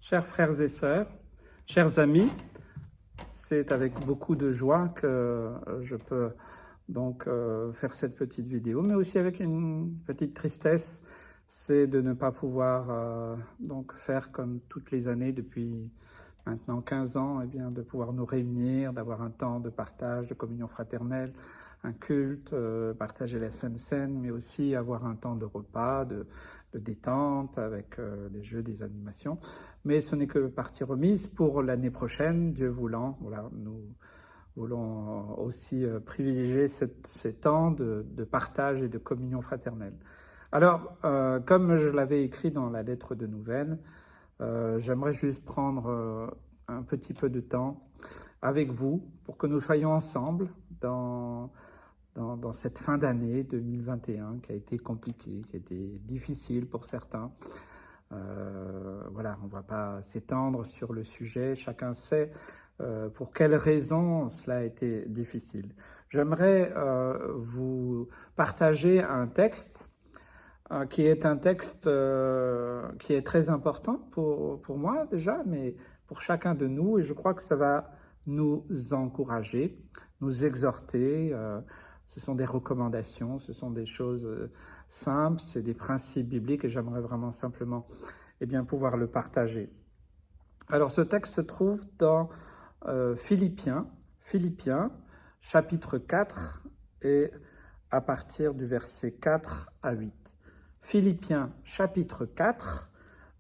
Chers frères et sœurs, chers amis, c'est avec beaucoup de joie que je peux donc faire cette petite vidéo, mais aussi avec une petite tristesse, c'est de ne pas pouvoir donc faire comme toutes les années depuis maintenant 15 ans, eh bien, de pouvoir nous réunir, d'avoir un temps de partage, de communion fraternelle, un culte, partager la Sainte Seine, mais aussi avoir un temps de repas, de détente avec des jeux, des animations. Mais ce n'est que partie remise pour l'année prochaine, Dieu voulant. Voilà, nous voulons aussi privilégier ces temps de partage et de communion fraternelle. Alors, comme je l'avais écrit dans la lettre de nouvelles, j'aimerais juste prendre un petit peu de temps avec vous pour que nous soyons ensemble dans cette fin d'année 2021 qui a été compliquée, qui a été difficile pour certains. Voilà, on ne va pas s'étendre sur le sujet, chacun sait pour quelles raisons cela a été difficile. J'aimerais vous partager un texte qui est un texte qui est très important pour moi déjà, mais pour chacun de nous, et je crois que ça va nous encourager, nous exhorter. Ce sont des recommandations, ce sont des choses simples, c'est des principes bibliques, et j'aimerais vraiment simplement pouvoir le partager. Alors ce texte se trouve dans Philippiens, chapitre 4, et à partir du verset 4 à 8. Philippiens chapitre 4,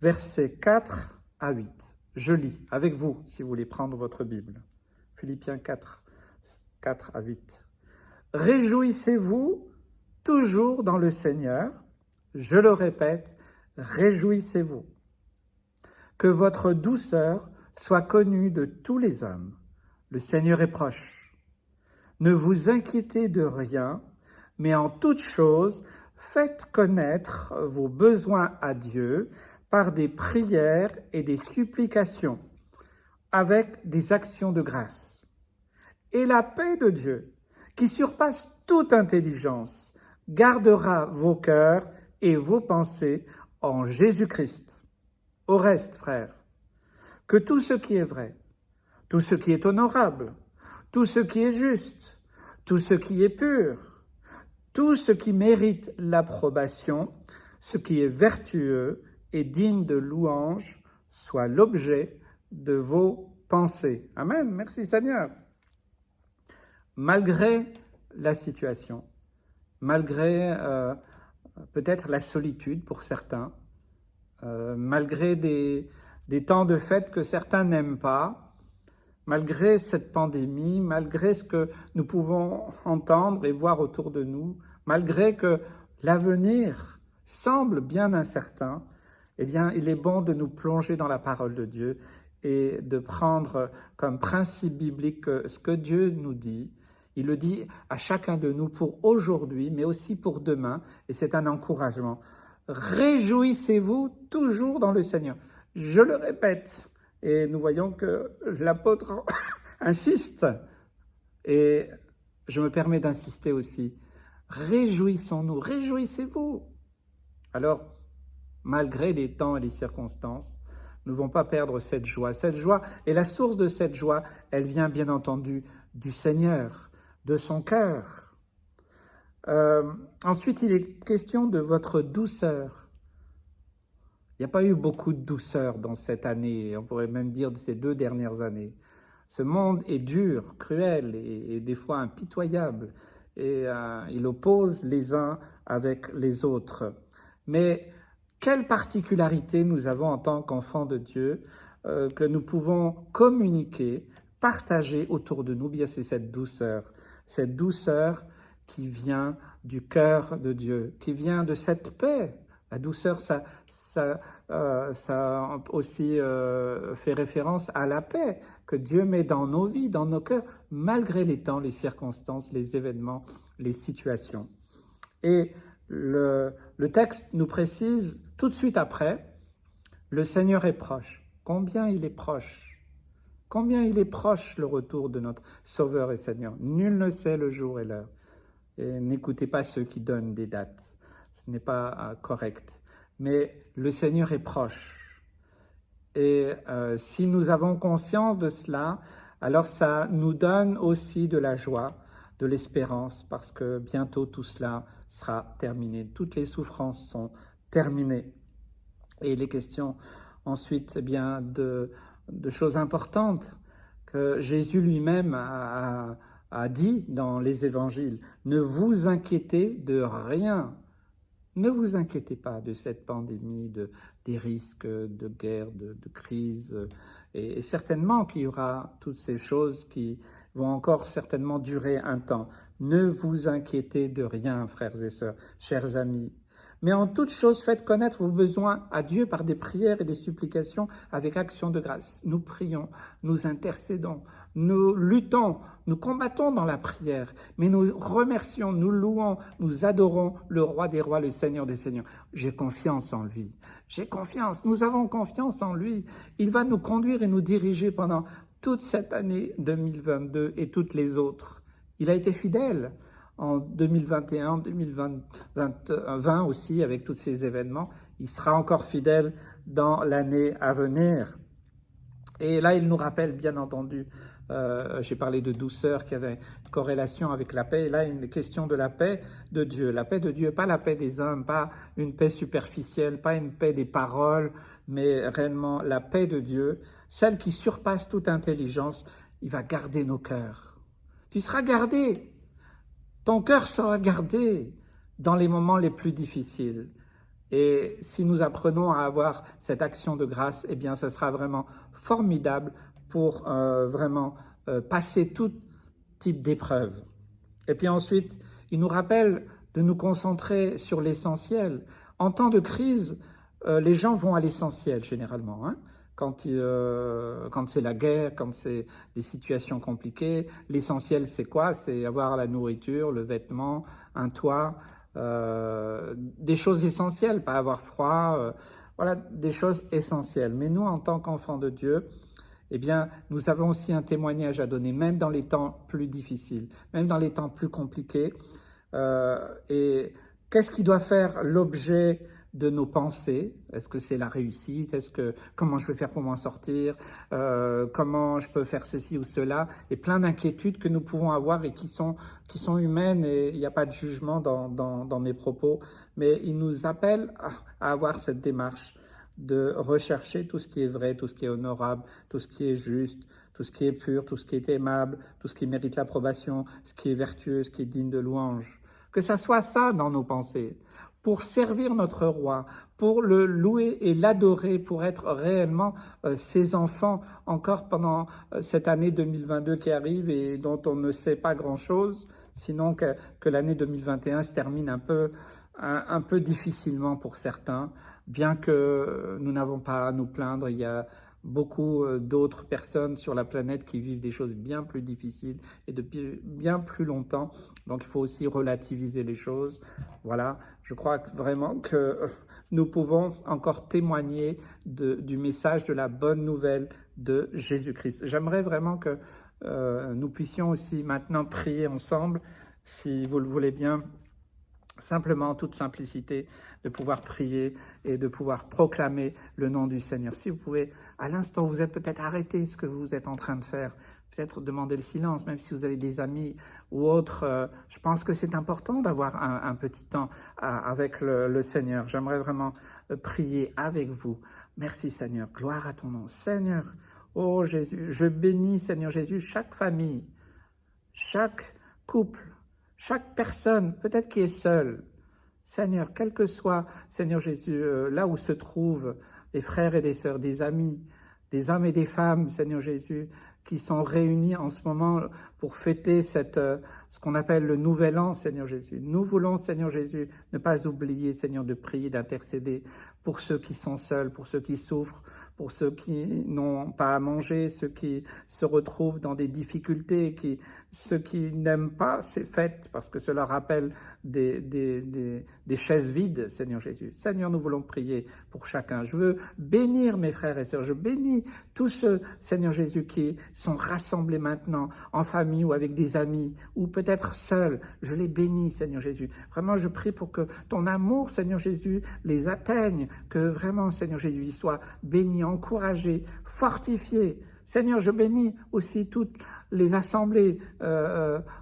versets 4 à 8. Je lis avec vous, si vous voulez prendre votre Bible. Philippiens 4, 4 à 8. Réjouissez-vous toujours dans le Seigneur. Je le répète, réjouissez-vous. Que votre douceur soit connue de tous les hommes. Le Seigneur est proche. Ne vous inquiétez de rien, mais en toute chose, faites connaître vos besoins à Dieu par des prières et des supplications, avec des actions de grâce. Et la paix de Dieu, qui surpasse toute intelligence, gardera vos cœurs et vos pensées en Jésus-Christ. Au reste, frères, que tout ce qui est vrai, tout ce qui est honorable, tout ce qui est juste, tout ce qui est pur, tout ce qui mérite l'approbation, ce qui est vertueux et digne de louange, soit l'objet de vos pensées. Amen. Merci Seigneur. Malgré la situation, malgré peut-être la solitude pour certains, malgré des temps de fête que certains n'aiment pas, malgré cette pandémie, malgré ce que nous pouvons entendre et voir autour de nous, malgré que l'avenir semble bien incertain, eh bien, il est bon de nous plonger dans la parole de Dieu et de prendre comme principe biblique ce que Dieu nous dit. Il le dit à chacun de nous pour aujourd'hui, mais aussi pour demain, et c'est un encouragement. Réjouissez-vous toujours dans le Seigneur. Je le répète, et nous voyons que l'apôtre insiste, et je me permets d'insister aussi. Réjouissons-nous, réjouissez-vous. Alors, malgré les temps et les circonstances, nous ne devons pas perdre cette joie. Cette joie, et la source de cette joie, elle vient bien entendu du Seigneur, de son cœur. Ensuite, il est question de votre douceur. Il n'y a pas eu beaucoup de douceur dans cette année, on pourrait même dire de ces 2 dernières années. Ce monde est dur, cruel et des fois impitoyable, et il oppose les uns avec les autres. Mais quelle particularité nous avons en tant qu'enfants de Dieu que nous pouvons communiquer, partager autour de nous, bien c'est cette douceur qui vient du cœur de Dieu, qui vient de cette paix. La douceur, ça aussi fait référence à la paix que Dieu met dans nos vies, dans nos cœurs, malgré les temps, les circonstances, les événements, les situations. Et le texte nous précise tout de suite après, le Seigneur est proche. Combien il est proche? Combien il est proche le retour de notre Sauveur et Seigneur? Nul ne sait le jour et l'heure. Et n'écoutez pas ceux qui donnent des dates. Ce n'est pas correct. Mais le Seigneur est proche. Et si nous avons conscience de cela, alors ça nous donne aussi de la joie, de l'espérance, parce que bientôt tout cela sera terminé. Toutes les souffrances sont terminées. Et il est question ensuite eh bien, de choses importantes que Jésus lui-même a dit dans les évangiles. Ne vous inquiétez de rien. Ne vous inquiétez pas de cette pandémie, des risques de guerre, de crise. Et certainement qu'il y aura toutes ces choses qui vont encore certainement durer un temps. Ne vous inquiétez de rien, frères et sœurs, chers amis. Mais en toute chose, faites connaître vos besoins à Dieu par des prières et des supplications avec action de grâce. Nous prions, nous intercédons, nous luttons, nous combattons dans la prière, mais nous remercions, nous louons, nous adorons le roi des rois, le Seigneur des seigneurs. J'ai confiance en lui. J'ai confiance, nous avons confiance en lui. Il va nous conduire et nous diriger pendant toute cette année 2022 et toutes les autres. Il a été fidèle en 2021, 2020 aussi, avec tous ces événements. Il sera encore fidèle dans l'année à venir. Et là, il nous rappelle, bien entendu, j'ai parlé de douceur qui avait une corrélation avec la paix. Et là, une question de la paix de Dieu. La paix de Dieu, pas la paix des hommes, pas une paix superficielle, pas une paix des paroles, mais réellement la paix de Dieu, celle qui surpasse toute intelligence. Il va garder nos cœurs. Tu seras gardé. Ton cœur sera gardé dans les moments les plus difficiles. Et si nous apprenons à avoir cette action de grâce, eh bien, ce sera vraiment formidable pour vraiment passer tout type d'épreuve. Et puis ensuite, il nous rappelle de nous concentrer sur l'essentiel. En temps de crise, les gens vont à l'essentiel généralement, hein. Quand c'est la guerre, quand c'est des situations compliquées, l'essentiel c'est quoi? C'est avoir la nourriture, le vêtement, un toit, des choses essentielles, pas avoir froid, voilà, des choses essentielles. Mais nous, en tant qu'enfants de Dieu, eh bien, nous avons aussi un témoignage à donner, même dans les temps plus difficiles, même dans les temps plus compliqués. Et qu'est-ce qui doit faire l'objet de nos pensées? Est-ce que c'est la réussite? Comment je vais faire pour m'en sortir? Comment je peux faire ceci ou cela? Et plein d'inquiétudes que nous pouvons avoir et qui sont humaines, et il n'y a pas de jugement dans mes propos, mais il nous appelle à avoir cette démarche de rechercher tout ce qui est vrai, tout ce qui est honorable, tout ce qui est juste, tout ce qui est pur, tout ce qui est aimable, tout ce qui mérite l'approbation, ce qui est vertueux, ce qui est digne de louange. Que ça soit ça dans nos pensées, pour servir notre roi, pour le louer et l'adorer, pour être réellement ses enfants encore pendant cette année 2022 qui arrive et dont on ne sait pas grand-chose, sinon que l'année 2021 se termine un peu difficilement pour certains, bien que nous n'avons pas à nous plaindre. Il y a beaucoup d'autres personnes sur la planète qui vivent des choses bien plus difficiles et depuis bien plus longtemps. Donc il faut aussi relativiser les choses. Voilà, je crois vraiment que nous pouvons encore témoigner du message de la bonne nouvelle de Jésus-Christ. J'aimerais vraiment que nous puissions aussi maintenant prier ensemble, si vous le voulez bien, simplement en toute simplicité, de pouvoir prier et de pouvoir proclamer le nom du Seigneur. Si vous pouvez, à l'instant où vous êtes peut-être arrêté ce que vous êtes en train de faire, peut-être demander le silence, même si vous avez des amis ou autres. Je pense que c'est important d'avoir un petit temps avec le Seigneur. J'aimerais vraiment prier avec vous. Merci Seigneur, gloire à ton nom. Seigneur, oh Jésus, je bénis Seigneur Jésus chaque famille, chaque couple, chaque personne, peut-être qui est seule. Seigneur, quel que soit, Seigneur Jésus, là où se trouvent des frères et des sœurs, des amis, des hommes et des femmes, Seigneur Jésus, qui sont réunis en ce moment pour fêter ce qu'on appelle le Nouvel An, Seigneur Jésus. Nous voulons, Seigneur Jésus, ne pas oublier, Seigneur, de prier, d'intercéder pour ceux qui sont seuls, pour ceux qui souffrent, pour ceux qui n'ont pas à manger, ceux qui se retrouvent dans des difficultés, ceux qui n'aiment pas ces fêtes, parce que cela rappelle des chaises vides, Seigneur Jésus. Seigneur, nous voulons prier pour chacun. Je veux bénir mes frères et sœurs. Je bénis tous ceux, Seigneur Jésus, qui sont rassemblés maintenant en famille ou avec des amis, ou peut-être peut-être seuls, je les bénis, Seigneur Jésus. Vraiment, je prie pour que ton amour, Seigneur Jésus, les atteigne, que vraiment, Seigneur Jésus, ils soient bénis, encouragés, fortifiés. Seigneur, je bénis aussi toutes les assemblées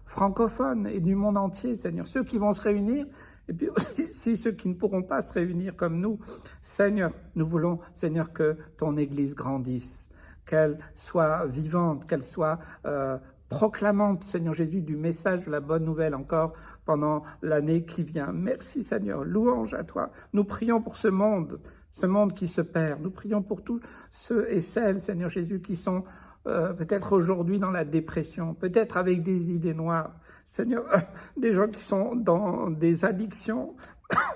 francophones et du monde entier, Seigneur, ceux qui vont se réunir, et puis aussi ceux qui ne pourront pas se réunir comme nous. Seigneur, nous voulons, Seigneur, que ton Église grandisse, qu'elle soit vivante, qu'elle soit proclamante, Seigneur Jésus, du message de la bonne nouvelle encore pendant l'année qui vient. Merci, Seigneur, louange à toi. Nous prions pour ce monde qui se perd. Nous prions pour tous ceux et celles, Seigneur Jésus, qui sont peut-être aujourd'hui dans la dépression, peut-être avec des idées noires. Seigneur, des gens qui sont dans des addictions,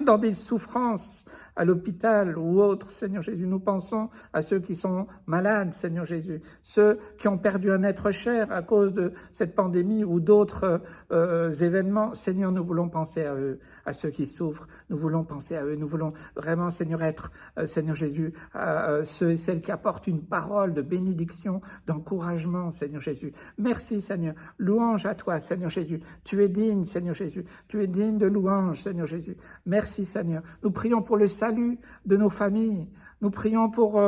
dans des souffrances à l'hôpital ou autres, Seigneur Jésus. Nous pensons à ceux qui sont malades, Seigneur Jésus, ceux qui ont perdu un être cher à cause de cette pandémie ou d'autres événements. Seigneur, nous voulons penser à eux, à ceux qui souffrent. Nous voulons penser à eux. Nous voulons vraiment, Seigneur, être, Seigneur Jésus, ceux et celles qui apportent une parole de bénédiction, d'encouragement, Seigneur Jésus. Merci, Seigneur. Louange à toi, Seigneur Jésus. Tu es digne, Seigneur Jésus. Tu es digne de louange, Seigneur Jésus. Merci, Seigneur. Nous prions pour le salut de nos familles. Nous prions pour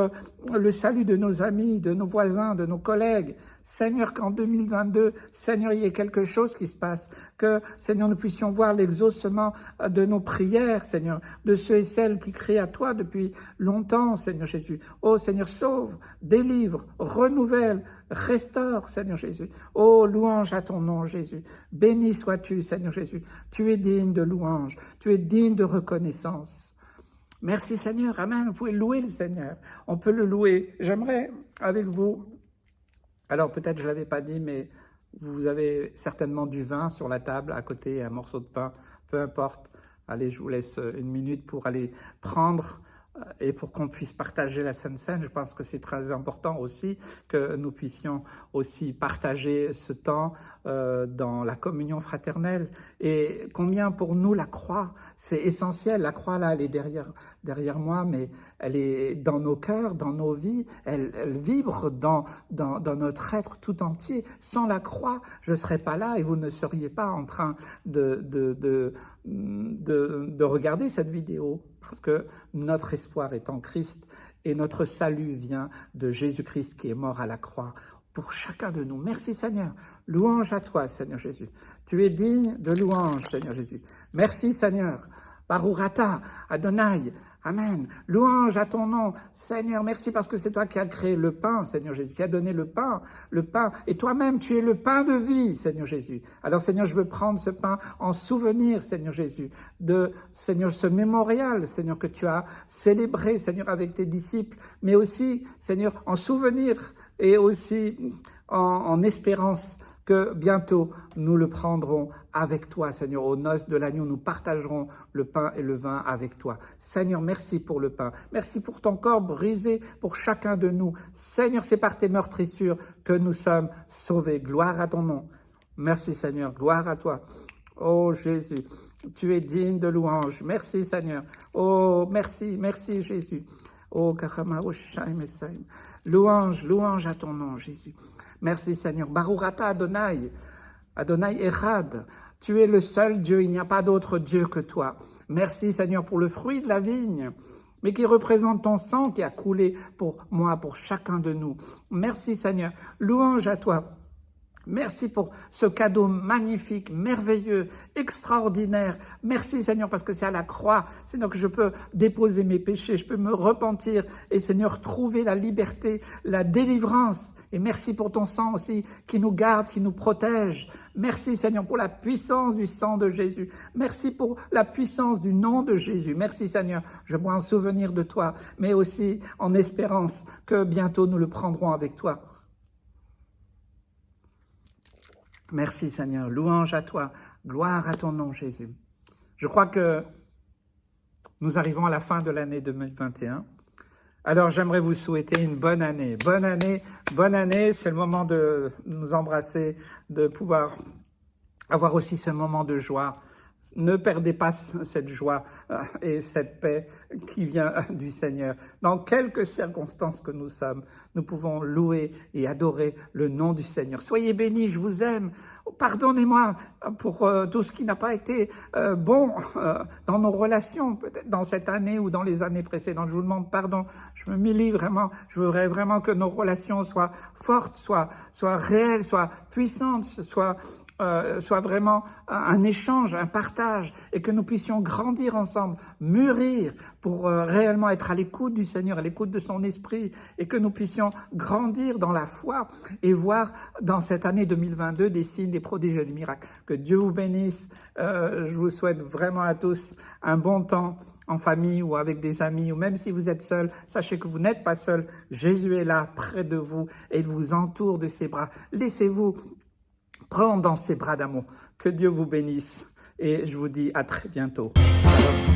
le salut de nos amis, de nos voisins, de nos collègues. Seigneur, qu'en 2022, Seigneur, il y ait quelque chose qui se passe. Que, Seigneur, nous puissions voir l'exaucement de nos prières, Seigneur, de ceux et celles qui crient à toi depuis longtemps, Seigneur Jésus. Oh, Seigneur, sauve, délivre, renouvelle, restaure, Seigneur Jésus. Oh, louange à ton nom, Jésus. Béni sois-tu, Seigneur Jésus. Tu es digne de louange. Tu es digne de reconnaissance. Merci Seigneur, amen. Vous pouvez louer le Seigneur. On peut le louer. J'aimerais avec vous, alors peut-être je ne l'avais pas dit, mais vous avez certainement du vin sur la table à côté, un morceau de pain, peu importe. Allez, je vous laisse une minute pour aller prendre et pour qu'on puisse partager la Sainte Seine. Je pense que c'est très important aussi que nous puissions aussi partager ce temps dans la communion fraternelle. Et combien pour nous la croix, c'est essentiel. La croix là, elle est derrière moi, mais elle est dans nos cœurs, dans nos vies. Elle vibre dans notre être tout entier. Sans la croix, je ne serais pas là et vous ne seriez pas en train de regarder cette vidéo. Parce que notre espoir est en Christ et notre salut vient de Jésus-Christ qui est mort à la croix pour chacun de nous. Merci Seigneur. Louange à toi, Seigneur Jésus. Tu es digne de louange, Seigneur Jésus. Merci Seigneur. Baruch atah, Adonai. Amen. Louange à ton nom. Seigneur, merci parce que c'est toi qui as créé le pain, Seigneur Jésus, qui a donné le pain. Et toi-même, tu es le pain de vie, Seigneur Jésus. Alors, Seigneur, je veux prendre ce pain en souvenir, Seigneur Jésus, de, Seigneur, ce mémorial, Seigneur, que tu as célébré, Seigneur, avec tes disciples, mais aussi, Seigneur, en souvenir et aussi en espérance que bientôt nous le prendrons avec toi, Seigneur. Aux noces de l'agneau, nous partagerons le pain et le vin avec toi. Seigneur, merci pour le pain. Merci pour ton corps brisé pour chacun de nous. Seigneur, c'est par tes meurtrissures que nous sommes sauvés. Gloire à ton nom. Merci, Seigneur. Gloire à toi. Oh, Jésus, tu es digne de louange. Merci, Seigneur. Oh, merci, merci, Jésus. Oh, Karama, oh, Shaim et Saim. Louange, louange à ton nom, Jésus. Merci Seigneur. Baruch atah Adonai, Adonai Echad. Tu es le seul Dieu, il n'y a pas d'autre Dieu que toi. Merci Seigneur pour le fruit de la vigne, mais qui représente ton sang qui a coulé pour moi, pour chacun de nous. Merci Seigneur. Louange à toi. Merci pour ce cadeau magnifique, merveilleux, extraordinaire. Merci Seigneur parce que c'est à la croix, Seigneur, que je peux déposer mes péchés, je peux me repentir et Seigneur, trouver la liberté, la délivrance. Et merci pour ton sang aussi qui nous garde, qui nous protège. Merci Seigneur pour la puissance du sang de Jésus. Merci pour la puissance du nom de Jésus. Merci Seigneur, je bois en souvenir de toi, mais aussi en espérance que bientôt nous le prendrons avec toi. Merci Seigneur, louange à toi, gloire à ton nom Jésus. Je crois que nous arrivons à la fin de l'année 2021. Alors j'aimerais vous souhaiter une bonne année. Bonne année, c'est le moment de nous embrasser, de pouvoir avoir aussi ce moment de joie. Ne perdez pas cette joie et cette paix qui vient du Seigneur. Dans quelques circonstances que nous sommes, nous pouvons louer et adorer le nom du Seigneur. Soyez bénis, je vous aime. Pardonnez-moi pour tout ce qui n'a pas été bon dans nos relations, peut-être dans cette année ou dans les années précédentes. Je vous demande pardon. Je me m'humilie vraiment. Je voudrais vraiment que nos relations soient fortes, soient réelles, soient puissantes, soient vraiment un échange, un partage, et que nous puissions grandir ensemble, mûrir pour réellement être à l'écoute du Seigneur, à l'écoute de son esprit, et que nous puissions grandir dans la foi et voir dans cette année 2022 des signes, des prodiges et des miracles. Que Dieu vous bénisse. Je vous souhaite vraiment à tous un bon temps en famille ou avec des amis, ou même si vous êtes seul, sachez que vous n'êtes pas seul. Jésus est là, près de vous, et il vous entoure de ses bras. Laissez-vous prendre dans ses bras d'amour. Que Dieu vous bénisse et je vous dis à très bientôt. Shalom.